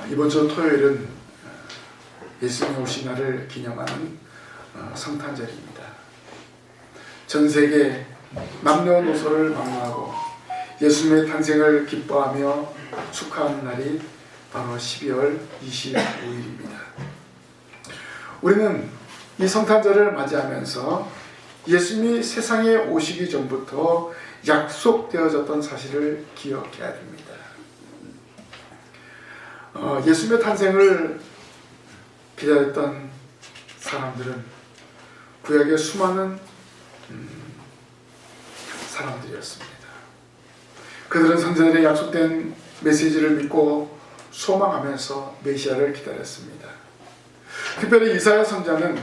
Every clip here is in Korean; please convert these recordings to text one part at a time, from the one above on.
이번 주 토요일은 예수님이 오신 날을 기념하는 성탄절입니다. 전 세계 남녀노소를 방문하고 예수님의 탄생을 기뻐하며 축하하는 날이 바로 12월 25일입니다. 우리는 이 성탄절을 맞이하면서 예수님이 세상에 오시기 전부터 약속되어졌던 사실을 기억해야 됩니다. 예수님의 탄생을 기다렸던 사람들은 구약의 수많은 사람들이었습니다. 그들은 선지자들의 약속된 메시지를 믿고 소망하면서 메시아를 기다렸습니다. 특별히 이사야 선지자는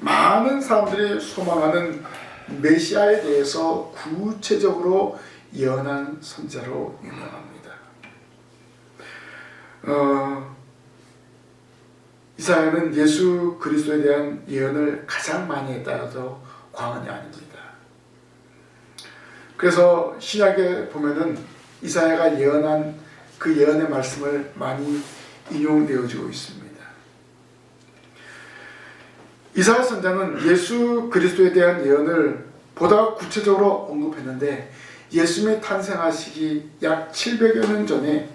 많은 사람들이 소망하는 메시아에 대해서 구체적으로 예언한 선지자로 유명합니다. 이사야는 예수 그리스도에 대한 예언을 가장 많이 했다라도 과언이 아닙니다. 그래서 신약에 보면은 이사야가 예언한 그 예언의 말씀을 많이 인용되어지고 있습니다. 이사야 선지자는 예수 그리스도에 대한 예언을 보다 구체적으로 언급했는데 예수님이 탄생하시기 약 700여 년 전에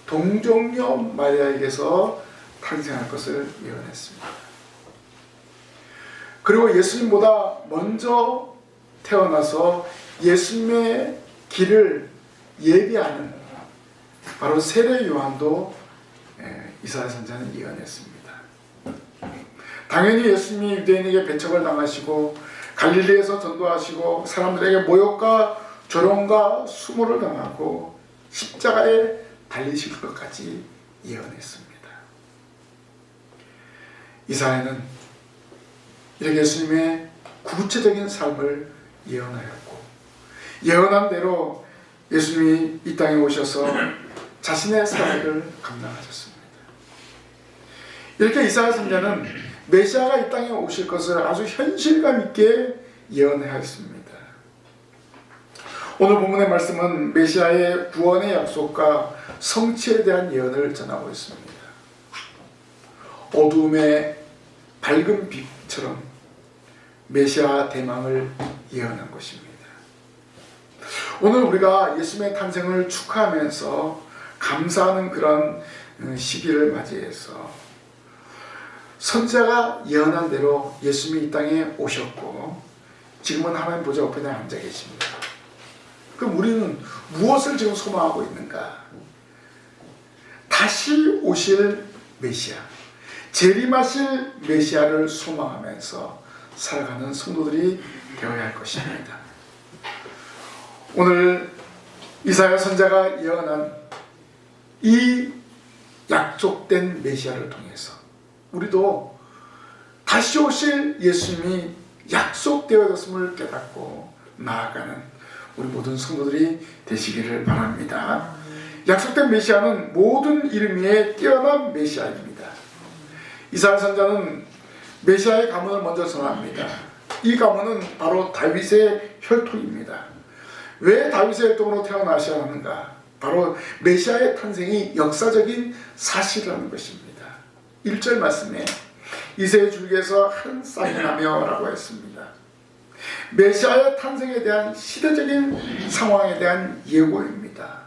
동정녀 마리아에게서 탄생할 것을 예언했습니다. 그리고 예수님보다 먼저 태어나서 예수님의 길을 예비하는 바로 세례 요한도 이사야 선지자는 예언했습니다. 당연히 예수님이 유대인에게 배척을 당하시고 갈릴리에서 전도하시고 사람들에게 모욕과 조롱과 수모를 당하고 십자가에 달리실 것까지 예언했습니다. 이사야는 이렇게 예수님의 구체적인 삶을 예언하였고 예언한 대로 예수님이 이 땅에 오셔서 자신의 사역을 감당하셨습니다. 이렇게 이사야 선지자는 메시아가 이 땅에 오실 것을 아주 현실감 있게 예언하였습니다. 오늘 본문의 말씀은 메시아의 구원의 약속과 성취에 대한 예언을 전하고 있습니다. 어두움의 밝은 빛처럼 메시아 대망을 예언한 것입니다. 오늘 우리가 예수님의 탄생을 축하하면서 감사하는 그런 시기를 맞이해서 선지자가 예언한 대로 예수님이 이 땅에 오셨고 지금은 하나님 보좌 우편에 앉아 계십니다. 그럼 우리는 무엇을 지금 소망하고 있는가? 다시 오실 메시아, 재림하실 메시아를 소망하면서 살아가는 성도들이 되어야 할 것입니다. 오늘 이사야 선지자가 예언한 이 약속된 메시아를 통해서 우리도 다시 오실 예수님이 약속되어졌음을 깨닫고 나아가는 우리 모든 성도들이 되시기를 바랍니다. 약속된 메시아는 모든 이름 위에 뛰어난 메시아입니다. 이사야 선지자는 메시아의 가문을 먼저 전합니다. 이 가문은 바로 다윗의 혈통입니다. 왜 다윗의 혈통으로 태어나셔야 하는가? 바로 메시아의 탄생이 역사적인 사실이라는 것입니다. 1절 말씀에 이새의 줄기에서 한 쌍이 나며 라고 했습니다. 메시아의 탄생에 대한 시대적인 상황에 대한 예고입니다.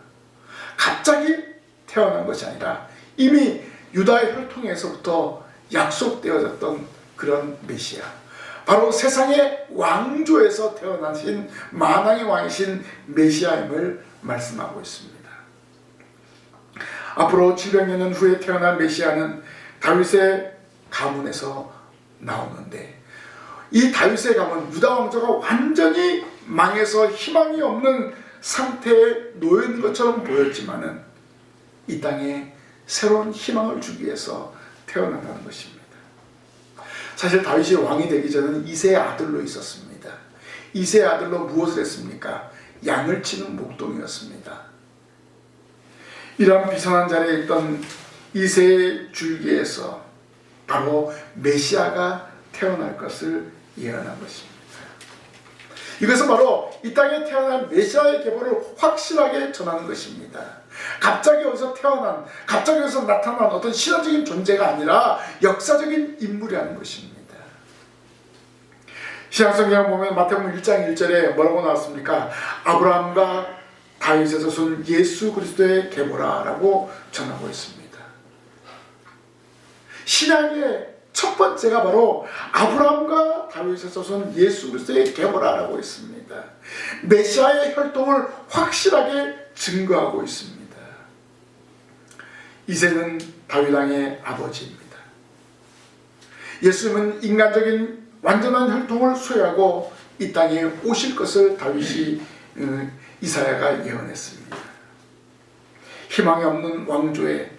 갑자기 태어난 것이 아니라 이미 유다의 혈통에서부터 약속되어졌던 그런 메시아, 바로 세상의 왕조에서 태어나신 만왕의 왕이신 메시아임을 말씀하고 있습니다. 앞으로 700년 후에 태어날 메시아는 다윗의 가문에서 나오는데 이 다윗의 가문, 유다 왕조가 완전히 망해서 희망이 없는 상태에 놓여 있는 것처럼 보였지만은 이 땅에 새로운 희망을 주기 위해서 태어난다는 것입니다. 사실 다윗이 왕이 되기 전에는 이새의 아들로 있었습니다. 이새의 아들로 무엇을 했습니까? 양을 치는 목동이었습니다. 이런 비선한 자리에 있던 이새의 줄기에서 바로 메시아가 태어날 것을 예언한 것입니다. 이것은 바로 이 땅에 태어난 메시아의 계보를 확실하게 전하는 것입니다. 갑자기 어디서 태어난, 갑자기 어디서 나타난 어떤 신화적인 존재가 아니라 역사적인 인물이라는 것입니다. 신약성경을 보면 마태복음 1장 1절에 뭐라고 나왔습니까? 아브라함과 다윗의 자손 예수 그리스도의 계보라라고 전하고 있습니다. 신약의 첫 번째가 바로 아브라함과 다윗의 자손 예수 그리스도의 계보라라고 있습니다. 메시아의 혈통을 확실하게 증거하고 있습니다. 이새는 다윗 왕의 아버지입니다. 예수님은 인간적인 완전한 혈통을 소유하고 이 땅에 오실 것을 다윗이 이사야가 예언했습니다. 희망이 없는 왕조에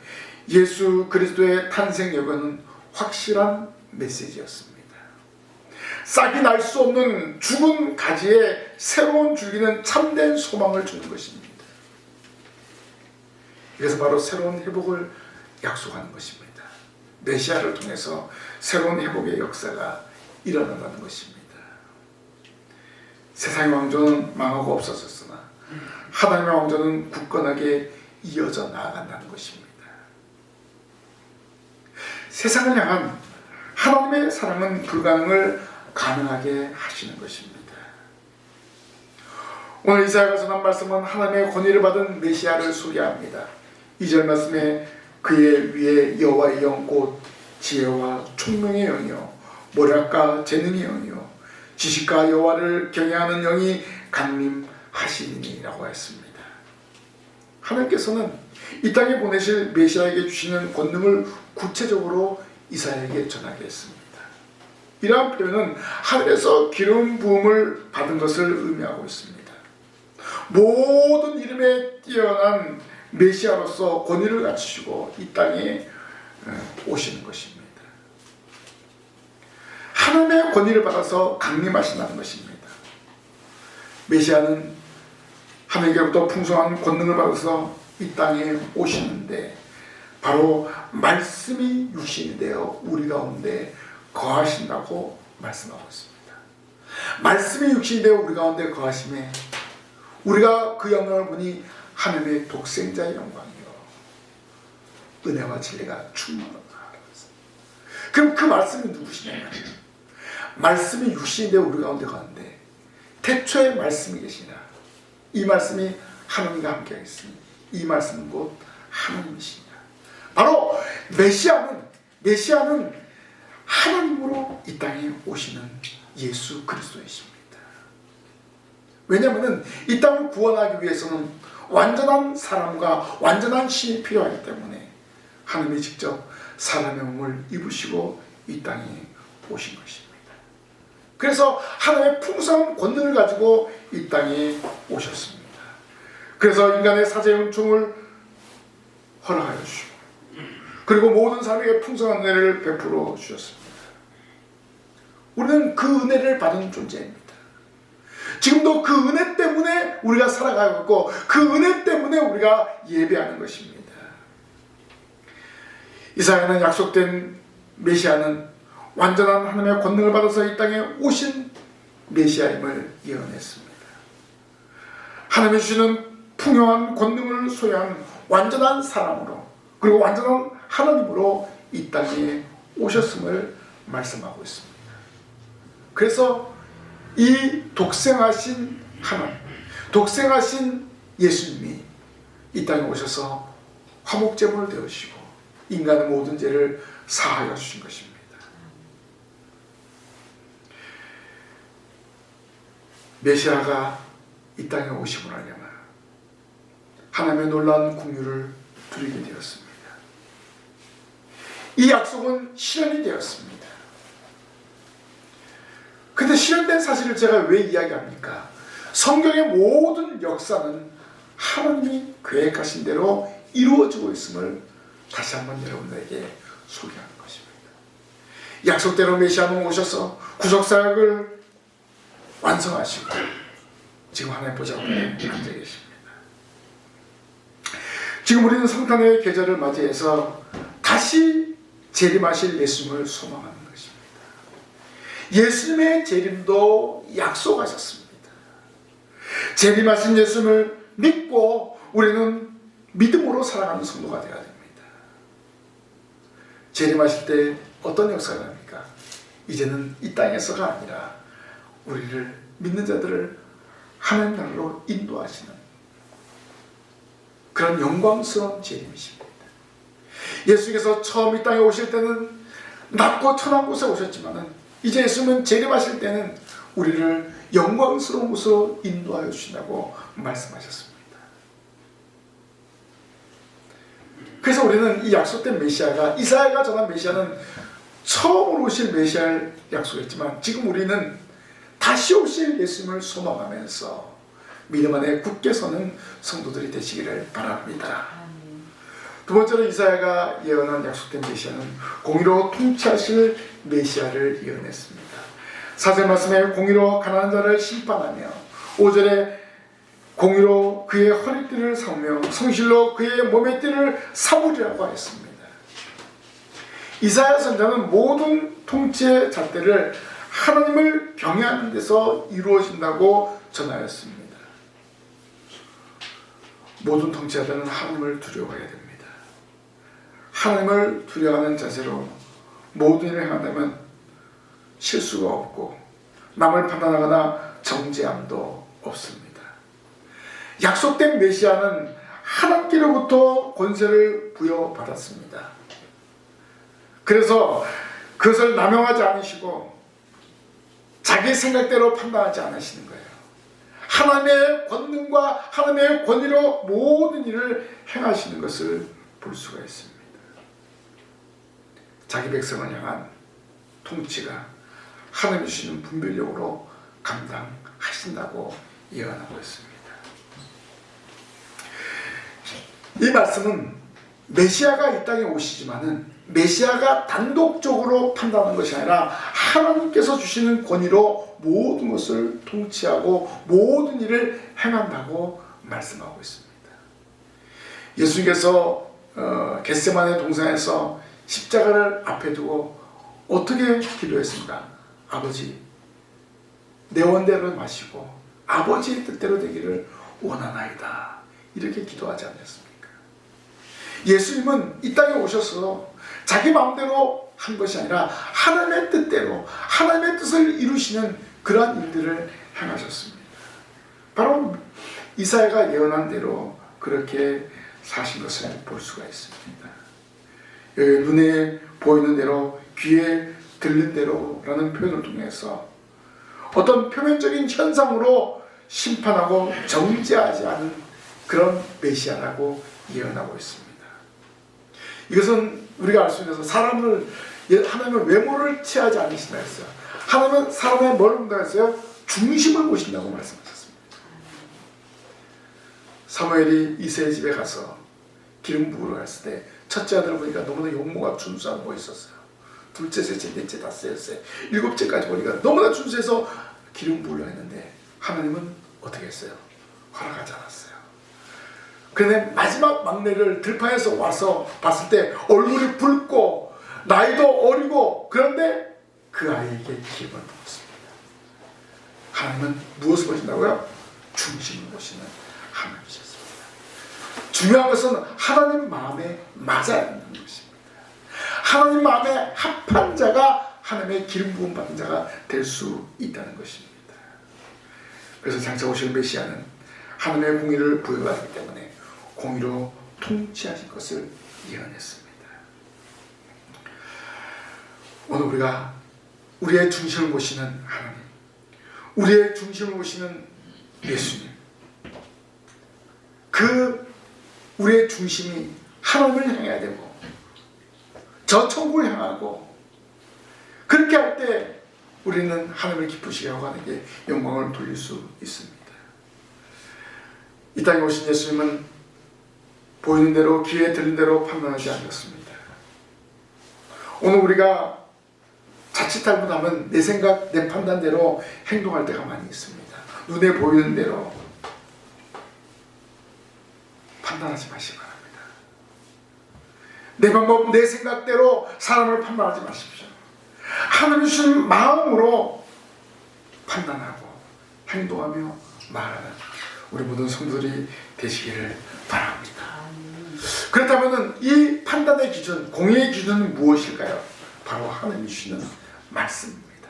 예수 그리스도의 탄생 여건은 확실한 메시지였습니다. 싹이 날 수 없는 죽은 가지에 새로운 줄기는 참된 소망을 주는 것입니다. 그래서 바로 새로운 회복을 약속하는 것입니다. 메시아를 통해서 새로운 회복의 역사가 일어난다는 것입니다. 세상의 왕조는 망하고 없어졌으나 하나님의 왕조는 굳건하게 이어져 나아간다는 것입니다. 세상을 향한 하나님의 사랑은 불가능을 가능하게 하시는 것입니다. 오늘 이사야가 전한 말씀은 하나님의 권위를 받은 메시아를 소개합니다. 2절 말씀에 그의 위에 여호와의 영 곧 지혜와 총명의 영이요 모략과 재능의 영이요 지식과 여호와를 경외하는 영이 강림하시니라고 했습니다. 하나님께서는 이 땅에 보내실 메시아에게 주시는 권능을 구체적으로 이사야에게 전하게 했습니다. 이러한 표현은 하늘에서 기름 부음을 받은 것을 의미하고 있습니다. 모든 이름에 뛰어난 메시아로서 권위를 갖추시고 이 땅에 오시는 것입니다. 하나님의 권위를 받아서 강림하신다는 것입니다. 메시아는 하나님께로부터 풍성한 권능을 받아서 이 땅에 오시는데 바로 말씀이 육신이 되어 우리 가운데 거하신다고 말씀하고 있습니다. 말씀이 육신이 되어 우리 가운데 거하심에 우리가 그 영광을 보니 하나님의 독생자의 영광이요 은혜와 진리가 충만하다. 그럼 그 말씀이 누구시냐면 말씀이 육신이 되어 우리 가운데 거하는데 태초에 말씀이 계시나 이 말씀이 하나님과 함께 있으니 이 말씀은 곧 하나님이시니라. 바로 메시아는 하나님으로 이 땅에 오시는 예수 그리스도이십니다. 왜냐하면 이 땅을 구원하기 위해서는 완전한 사람과 완전한 신이 필요하기 때문에 하나님이 직접 사람의 몸을 입으시고 이 땅에 오신 것입니다. 그래서 하나님의 풍성한 권능을 가지고 이 땅에 오셨습니다. 그래서 인간의 사제연총을 허락하여 주시고 그리고 모든 사람에게 풍성한 은혜를 베풀어 주셨습니다. 우리는 그 은혜를 받은 존재입니다. 지금도 그 은혜 때문에 우리가 살아가고 있고 그 은혜 때문에 우리가 예배하는 것입니다. 이사야는 약속된 메시아는 완전한 하나님의 권능을 받아서 이 땅에 오신 메시아임을 예언했습니다. 하나님이 주시는 풍요한 권능을 소유한 완전한 사람으로 그리고 완전한 하나님으로 이 땅에 오셨음을 말씀하고 있습니다. 그래서 이 독생하신 하나님, 독생하신 예수님이 이 땅에 오셔서 화목제물을 되으시고 인간의 모든 죄를 사하여 주신 것입니다. 메시아가 이 땅에 오심을 하려면 하나님의 놀라운 긍휼을 누리게 되었습니다. 이 약속은 실현이 되었습니다. 근데 실현된 사실을 제가 왜 이야기합니까? 성경의 모든 역사는 하나님이 계획하신 대로 이루어지고 있음을 다시 한번 여러분들에게 소개하는 것입니다. 약속대로 메시아는 오셔서 구속사역을 완성하시고 지금 하나님 보좌에 앉아 계십니다. 지금 우리는 성탄의 계절을 맞이해서 다시 재림하실 예수님을 소망하는 것입니다. 예수님의 재림도 약속하셨습니다. 재림하신 예수님을 믿고 우리는 믿음으로 살아가는 성도가 되어야 됩니다. 재림하실 때 어떤 역사가 납니까? 이제는 이 땅에서가 아니라 우리를 믿는 자들을 하나님 나라로 인도하시는 그런 영광스러운 재림이십니다. 예수께서 처음 이 땅에 오실 때는 낮고 천한 곳에 오셨지만 이제 예수님은 재림하실 때는 우리를 영광스러운 곳으로 인도하여 주신다고 말씀하셨습니다. 그래서 우리는 이 약속된 메시아가, 이사야가 전한 메시아는 처음으로 오실 메시아를 약속했지만 지금 우리는 다시 오실 예수님을 소망하면서 믿음 안에 굳게 서는 성도들이 되시기를 바랍니다. 두 번째로 이사야가 예언한 약속된 메시아는 공의로 통치하실 메시아를 예언했습니다. 4절 말씀에 공의로 가난한 자를 심판하며 5절에 공의로 그의 허리띠를 삼으며 성실로 그의 몸의 띠를 삼으리라고 했습니다. 이사야 선자는 모든 통치의 잣대를 하나님을 경외하는 데서 이루어진다고 전하였습니다. 모든 통치자들은 하나님을 두려워해야 됩니다. 하나님을 두려워하는 자세로 모든 일을 행한다면 실수가 없고 남을 판단하거나 정죄함도 없습니다. 약속된 메시아는 하나님께로부터 권세를 부여받았습니다. 그래서 그것을 남용하지 않으시고 자기 생각대로 판단하지 않으시는 거예요. 하나님의 권능과 하나님의 권위로 모든 일을 행하시는 것을 볼 수가 있습니다. 자기 백성을 향한 통치가 하나님이 주시는 분별력으로 감당하신다고 예언하고 있습니다. 이 말씀은 메시아가 이 땅에 오시지만은 메시아가 단독적으로 판단하는 것이 아니라 하나님께서 주시는 권위로 모든 것을 통치하고 모든 일을 행한다고 말씀하고 있습니다. 예수님께서 겟세마네 동산에서 십자가를 앞에 두고 어떻게 기도했습니까? 아버지, 내 원대로 마시고 아버지의 뜻대로 되기를 원하나이다. 이렇게 기도하지 않았습니까? 예수님은 이 땅에 오셔서 자기 마음대로 한 것이 아니라 하나님의 뜻대로 하나님의 뜻을 이루시는 그러한 일들을 행하셨습니다. 바로 이사야가 예언한 대로 그렇게 사신 것을 볼 수가 있습니다. 여기 눈에 보이는 대로 귀에 들린 대로라는 표현을 통해서 어떤 표면적인 현상으로 심판하고 정죄하지 않은 그런 메시아라고 예언하고 있습니다. 이것은 우리가 알 수 있는 것은 하나님은 외모를 취하지 않으신다 했어요. 하나님은 사람의 뭘 본다 했어요? 중심을 보신다고 말씀하셨습니다. 사무엘이 이새의 집에 가서 기름 부으러 갔을 때 첫째 아들 보니까 너무나 용모가 준수하고 멋있었어요. 둘째, 셋째, 넷째, 다섯째, 일곱째까지 보니까 너무나 준수해서 기름 부으려 했는데 하나님은 어떻게 했어요? 허락하지 않았어요. 그런데 마지막 막내를 들판에서 와서 봤을 때 얼굴이 붉고 나이도 어리고 그런데 그 아이에게 기름을 부었습니다. 하나님은 무엇을 보신다고요? 중심을 보시는 하나님이셨습니다. 중요한 것은 하나님 마음에 맞아야 하는 것입니다. 하나님 마음에 합한 자가 하나님의 기름 부음 받은 자가 될 수 있다는 것입니다. 그래서 장차 오실 메시아는 하나님의 공의를 부여받기 때문에 공의로 통치하실 것을 예언했습니다. 오늘 우리가 우리의 중심을 보시는 하나님, 우리의 중심을 보시는 예수님, 우리의 중심이 하나님을 향해야 되고 저 천국을 향하고 그렇게 할 때 우리는 하나님을 기쁘시게 하고 하는 게 영광을 돌릴 수 있습니다. 이 땅에 오신 예수님은 보이는 대로 귀에 들린 대로 판단하지 않았습니다. 오늘 우리가 자칫 잘못하면 내 생각, 내 판단대로 행동할 때가 많이 있습니다. 눈에 보이는 대로 판단하지 마시기 바랍니다. 내 방법, 내 생각대로 사람을 판단하지 마십시오. 하나님 주신 마음으로 판단하고 행동하며 말하는 우리 모든 성도들이 되시기를 바랍니다. 그렇다면 이 판단의 기준, 공의의 기준은 무엇일까요? 바로 하나님이 주시는 말씀입니다.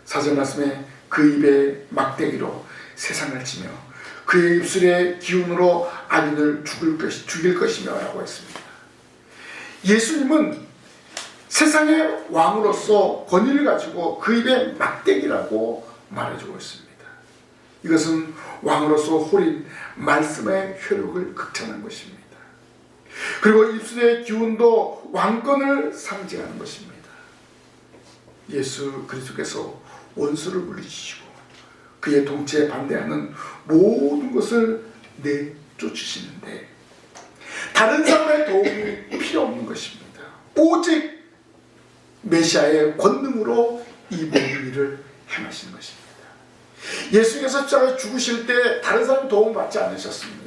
사절 말씀에 그 입에 막대기로 세상을 치며 그의 입술의 기운으로 악인을 죽일 것이며 라고 했습니다. 예수님은 세상의 왕으로서 권위를 가지고 그 입에 막대기라고 말해주고 있습니다. 이것은 왕으로서 홀인 말씀의 효력을 극찬한 것입니다. 그리고 입술의 기운도 왕권을 상징하는 것입니다. 예수 그리스도께서 원수를 물리치시고 그의 통치에 반대하는 모든 것을 내쫓으시는데 다른 사람의 도움이 필요 없는 것입니다. 오직 메시아의 권능으로 이 모든 일을 행하시는 것입니다. 예수께서 십자가에 죽으실 때 다른 사람 도움 받지 않으셨습니다.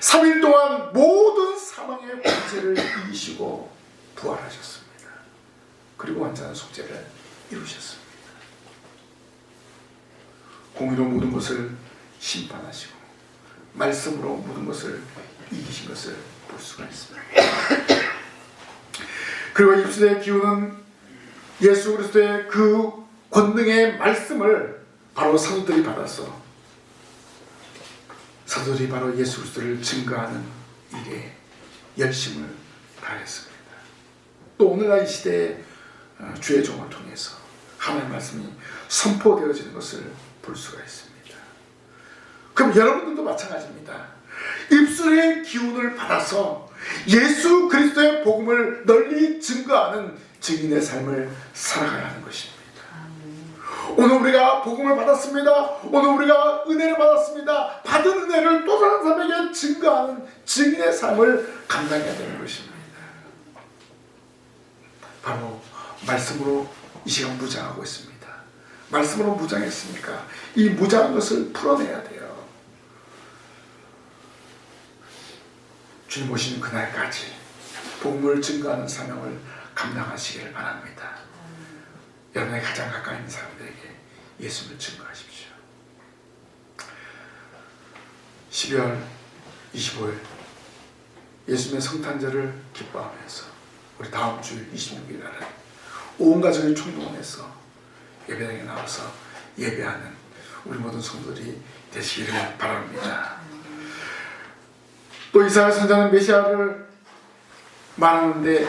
3일 동안 모든 사망의 권세를 이기시고 부활하셨습니다. 그리고 완전한 속죄를 이루셨습니다. 공의로 모든 것을 심판하시고 말씀으로 모든 것을 이기신 것을 볼 수가 있습니다. 그리고 입술의 기운은 예수 그리스도의 그 권능의 말씀을 바로 사도들이 받아서 사도들이 바로 예수 그리스도를 증거하는 일에 열심을 다했습니다. 또 오늘날 이 시대에 주의 종을 통해서 하나님의 말씀이 선포되어지는 것을 볼 수가 있습니다. 그럼 여러분들도 마찬가지입니다. 입술의 기운을 받아서 예수 그리스도의 복음을 널리 증거하는 증인의 삶을 살아가야 하는 것입니다. 오늘 우리가 복음을 받았습니다. 오늘 우리가 은혜를 받았습니다. 받은 은혜를 또 다른 사람에게 증거하는 증인의 삶을 감당해야 되는 것입니다. 바로 말씀으로 이 시간 무장하고 있습니다. 말씀으로 무장했으니까 이 무장한 것을 풀어내야 돼요. 주님 오시는 그날까지 복음을 증거하는 사명을 감당하시기를 바랍니다. 여러분의 가장 가까이 있는 사람들에게 예수를 증거하십시오. 12월 25일 예수님의 성탄절을 기뻐하면서 우리 다음 주일 26일 날은 온 가족이 총동원해서 예배당에 나와서 예배하는 우리 모든 성도들이 되시기를 바랍니다. 또 이사야 선지자는 메시아를 말하는데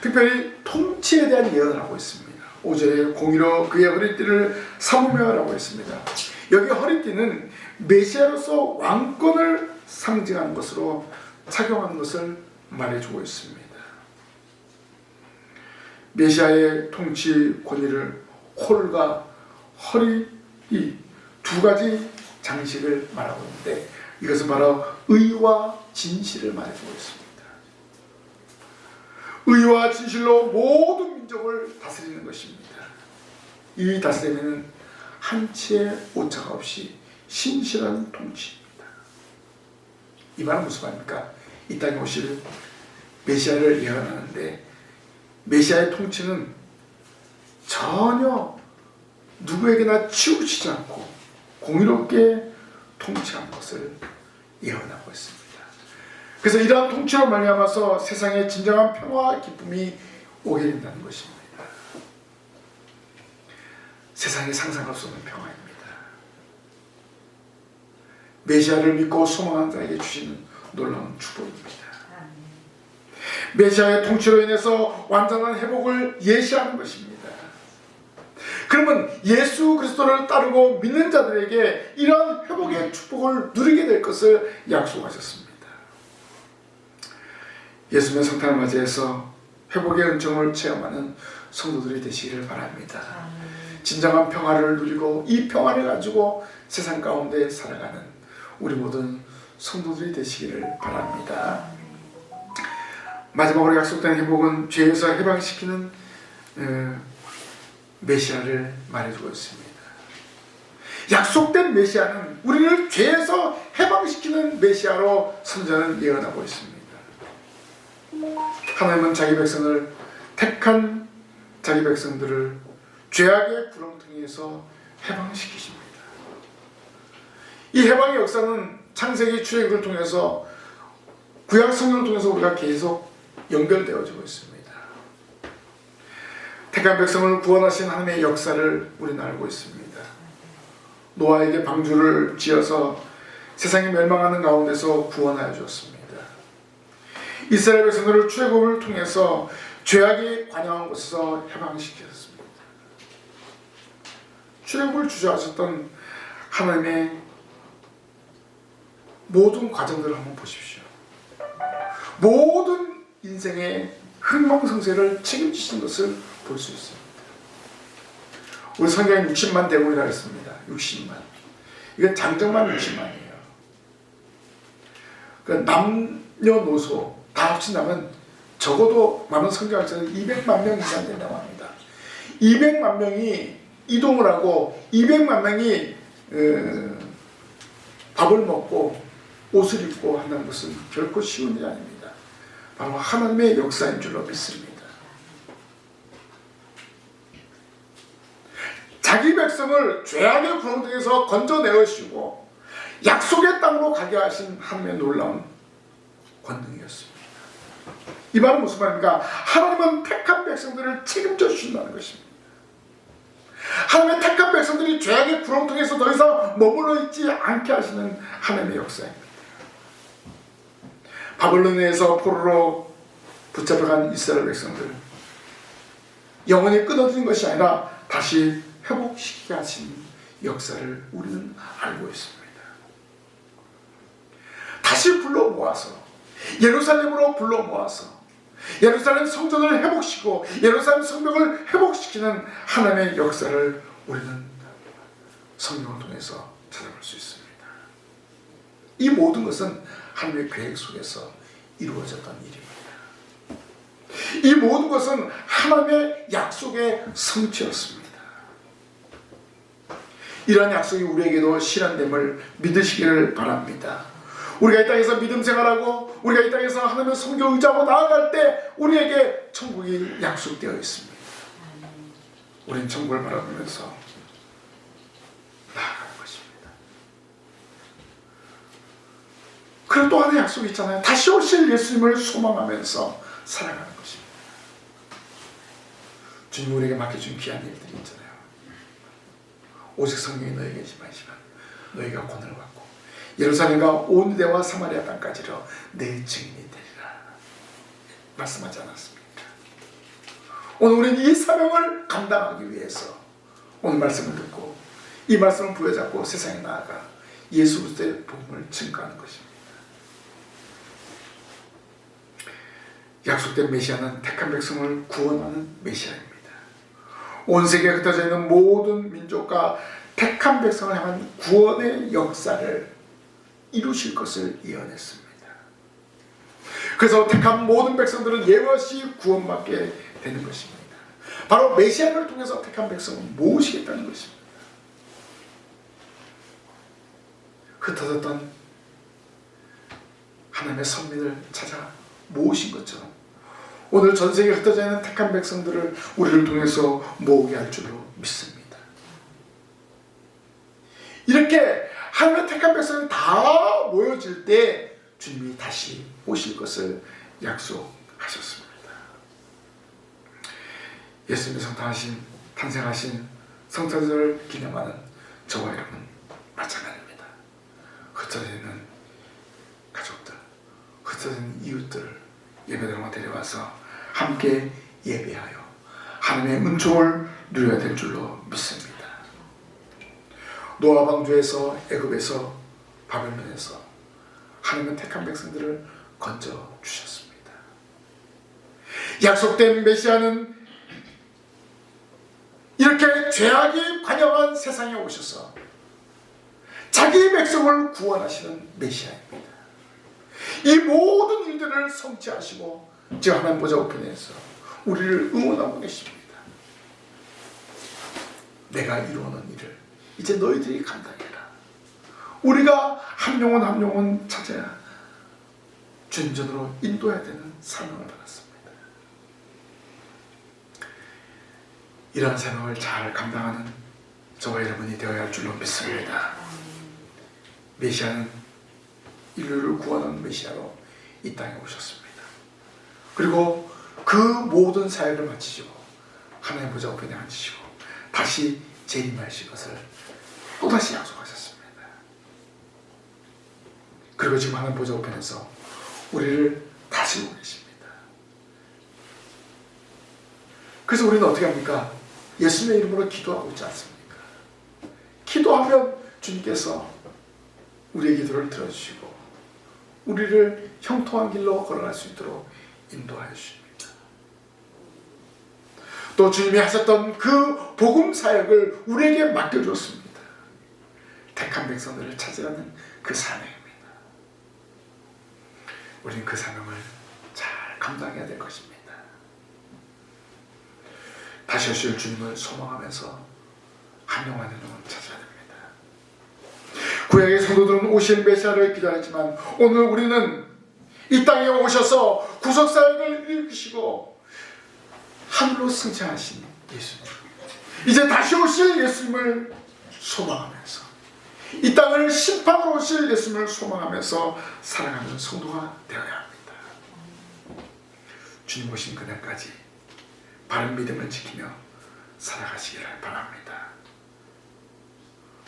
특별히 통치에 대한 예언을 하고 있습니다. 5절에 공의로 그의 허리띠를 삼으며 라고 했습니다. 여기 허리띠는 메시아로서 왕권을 상징하는 것으로 착용하는 것을 말해주고 있습니다. 메시아의 통치 권위를 홀과 허리 이 두 가지 장식을 말하고 있는데 이것은 바로 의와 진실을 말해주고 있습니다. 의와 진실로 모든 민족을 다스리는 것입니다. 이 다스림에는 한치의 오차가 없이 신실한 통치입니다. 이 말은 무슨 말입니까? 이 땅에 오실 메시아를 예언하는데 메시아의 통치는 전혀 누구에게나 치우치지 않고 공의롭게 통치하는 것을 예언하고 있습니다. 그래서 이러한 통치로 말미암아서 세상에 진정한 평화와 기쁨이 오게 된다는 것입니다. 세상에 상상할 수 없는 평화입니다. 메시아를 믿고 소망하는 자에게 주시는 놀라운 축복입니다. 메시아의 통치로 인해서 완전한 회복을 예시하는 것입니다. 그러면 예수 그리스도를 따르고 믿는 자들에게 이러한 회복의 축복을 누리게 될 것을 약속하셨습니다. 예수님의 성탄을 맞이해서 회복의 은총을 체험하는 성도들이 되시기를 바랍니다. 진정한 평화를 누리고 이 평화를 가지고 세상 가운데 살아가는 우리 모든 성도들이 되시기를 바랍니다. 마지막으로 약속된 회복은 죄에서 해방시키는 메시아를 말해주고 있습니다. 약속된 메시아는 우리를 죄에서 해방시키는 메시아로 선지자는 예언하고 있습니다. 하나님은 자기 백성을 택한 자기 백성들을 죄악의 구렁텅이에서 해방시키십니다. 이 해방의 역사는 창세기 출애굽을 통해서 구약 성경을 통해서 우리가 계속 연결되어지고 있습니다. 택한 백성을 구원하신 하나님의 역사를 우리는 알고 있습니다. 노아에게 방주를 지어서 세상이 멸망하는 가운데서 구원하여 주었습니다. 이스라엘 백성들을 출애굽을 통해서 죄악이 관영한 곳에서 해방시켰습니다. 출애굽을 주저하셨던 하나님의 모든 과정들을 한번 보십시오. 모든 인생의 흥망성쇠를 책임지신 것을 볼 수 있습니다. 우리 성경에 60만 대군이라 했습니다. 60만. 이건 장정만 60만이에요. 그러니까 남녀노소 다 합친다면 적어도 많은 성경학자는 200만 명 이상 된다고 합니다. 200만 명이 이동을 하고 200만 명이 밥을 먹고 옷을 입고 한다는 것은 결코 쉬운 일이 아닙니다. 바로 하나님의 역사인 줄로 믿습니다. 자기 백성을 죄악의 구렁텅이에서 건져내으시고 약속의 땅으로 가게 하신 하나님의 놀라운 권능이었습니다. 이 말은 무슨 말입니까? 하나님은 택한 백성들을 책임져 주신다는 것입니다. 하나님의 택한 백성들이 죄악의 구렁텅이에서 더 이상 머물러 있지 않게 하시는 하나님의 역사입니다. 바벨론에서 포로로 붙잡혀간 이스라엘 백성들, 영원히 끊어진 것이 아니라 다시 회복시키게 하신 역사를 우리는 알고 있습니다. 다시 불러 모아서 예루살렘으로 불러 모아서 예루살렘 성전을 회복시키고 예루살렘 성벽을 회복시키는 하나님의 역사를 우리는 성경을 통해서 찾아볼 수 있습니다. 이 모든 것은 하나님의 계획 속에서 이루어졌던 일입니다. 이 모든 것은 하나님의 약속의 성취였습니다. 이러한 약속이 우리에게도 실현됨을 믿으시기를 바랍니다. 우리가 이 땅에서 믿음 생활하고 우리가 이 땅에서 하나님의 성경 의지하고 나아갈 때 우리에게 천국이 약속되어 있습니다. 우리는 천국을 바라보면서 나아가는 것입니다. 그리고 또 하나의 약속이 있잖아요. 다시 오실 예수님을 소망하면서 살아가는 것입니다. 주님 우리에게 맡겨준 귀한 일들이 있잖아요. 오직 성령이 너에게 임하시면 너희가 권한을 받고 예루살렘과 온 유대와 사마리아 땅까지로 내 증인이 되리라 말씀하지 않았습니까? 오늘 우리는 이 사명을 감당하기 위해서 오늘 말씀을 듣고 이 말씀을 부여잡고 세상에 나아가 예수 그리스도의 복음을 증거하는 것입니다. 약속된 메시아는 택한 백성을 구원하는 메시아입니다. 온 세계에 흩어져 있는 모든 민족과 택한 백성을 향한 구원의 역사를 이루실 것을 예언했습니다. 그래서 택한 모든 백성들은 예외 없이 구원받게 되는 것입니다. 바로 메시아를 통해서 택한 백성을 모으시겠다는 것입니다. 흩어졌던 하나님의 선민을 찾아 모으신 것처럼 오늘 전 세계에 흩어져 있는 택한 백성들을 우리를 통해서 모으게 할 줄로 믿습니다. 이렇게 하나님의 택한 백성이 다 모여질 때 주님이 다시 오실 것을 약속하셨습니다. 예수님이 탄생하신 성탄절을 기념하는 저와 여러분 마찬가지입니다. 흩어져 있는 가족들, 흩어져 있는 이웃들을 예배당으로 데려와서 함께 예배하여 하나님의 은총을 누려야 될 줄로 믿습니다. 노아 방주에서 애굽에서 바벨론에서 하나님은 택한 백성들을 건져 주셨습니다. 약속된 메시아는 이렇게 죄악이 관영한 세상에 오셔서 자기 백성을 구원하시는 메시아입니다. 이 모든 일들을 성취하시고 지금 하나님 보좌 우편에서 우리를 응원하고 계십니다. 내가 이루어놓은 일을 이제 너희들이 감당해라. 우리가 한 영혼 한 영혼 찾아야 주님전으로 인도해야 되는 사명을 받았습니다. 이러한 사명을 잘 감당하는 저와 여러분이 되어야 할 줄로 믿습니다. 메시아는 인류를 구원하는 메시아로 이 땅에 오셨습니다. 그리고 그 모든 사역을 마치시고 하나님 보좌 우편에 앉으시고 다시 재림하실 것을 또다시 약속하셨습니다. 그리고 지금 하나님 보좌 우편에서 우리를 다스리고 계십니다. 그래서 우리는 어떻게 합니까? 예수님의 이름으로 기도하고 있지 않습니까? 기도하면 주님께서 우리의 기도를 들어주시고 우리를 형통한 길로 걸어갈 수 있도록 인도하여 주십니다. 또 주님이 하셨던 그 복음 사역을 우리에게 맡겨주었습니다. 택한 백성들을 찾으라는 그 사명입니다. 우리는 그 사명을 잘 감당해야 될 것입니다. 다시 오실 주님을 소망하면서 한 영혼 한 영혼 찾아야 됩니다. 구약의 성도들은 오실 메시아를 기다렸지만 오늘 우리는 이 땅에 오셔서 구속사역을 일으키시고 하늘로 승천하신 예수님, 이제 다시 오실 예수님을 소망하면서 이 땅을 심판으로 오실 예수님을 소망하면서 살아가는 성도가 되어야 합니다. 주님 오신 그날까지 바른 믿음을 지키며 살아가시기를 바랍니다.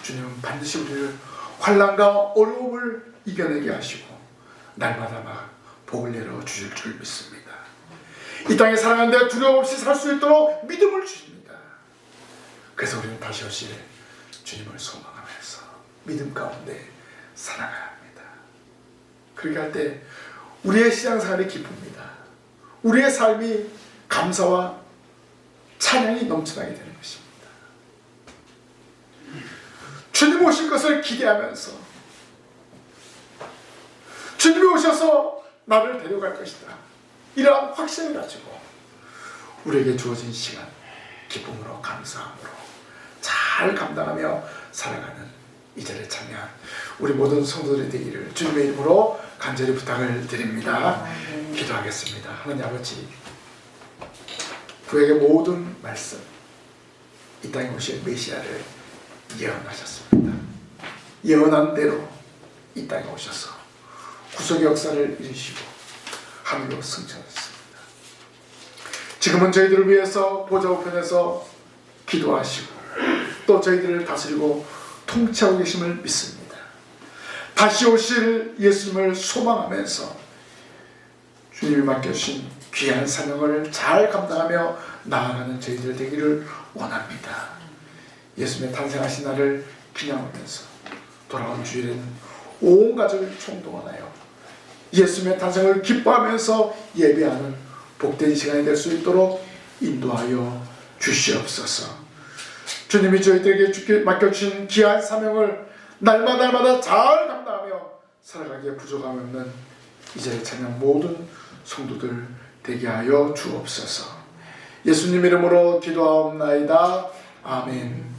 주님은 반드시 우리를 환난과 어려움을 이겨내게 하시고 날마다 막 복을 내려 주실 줄 믿습니다. 이 땅에 살아가는데 두려움 없이 살 수 있도록 믿음을 주십니다. 그래서 우리는 다시 오실 주님을 소망하면서 믿음 가운데 살아가야 합니다. 그렇게 할 때 우리의 신앙생활이 기쁩니다. 우리의 삶이 감사와 찬양이 넘쳐나게 되는 것입니다. 주님 오실 것을 기대하면서 주님이 오셔서 나를 데려갈 것이다, 이러한 확신을 가지고 우리에게 주어진 시간 기쁨으로 감사함으로 잘 감당하며 살아가는 이 자리에 참여한 우리 모든 성도들이 되기를 주님의 이름으로 간절히 부탁을 드립니다. 기도하겠습니다. 하나님 아버지, 구약의 모든 말씀, 이 땅에 오실 메시아를 예언하셨습니다. 예언한 대로 이 땅에 오셔서 구속의 역사를 이루시고 하늘로 승천하셨습니다. 지금은 저희들을 위해서 보좌 우편에서 기도하시고 또 저희들을 다스리고 통치하고 계심을 믿습니다. 다시 오실 예수님을 소망하면서 주님이 맡겨주신 귀한 사명을 잘 감당하며 나아가는 저희들 되기를 원합니다. 예수님의 탄생하신 날을 기념하면서 돌아온 주일에는 온 가족을 총동원하여 예수님의 탄생을 기뻐하면서 예배하는 복된 시간이 될 수 있도록 인도하여 주시옵소서. 주님이 저희들에게 맡겨주신 귀한 사명을 날마다 잘 감당하며 살아가기에 부족함 없는 이 자리에 참여한 모든 성도들 되게 하여 주옵소서. 예수님 이름으로 기도하옵나이다. 아멘.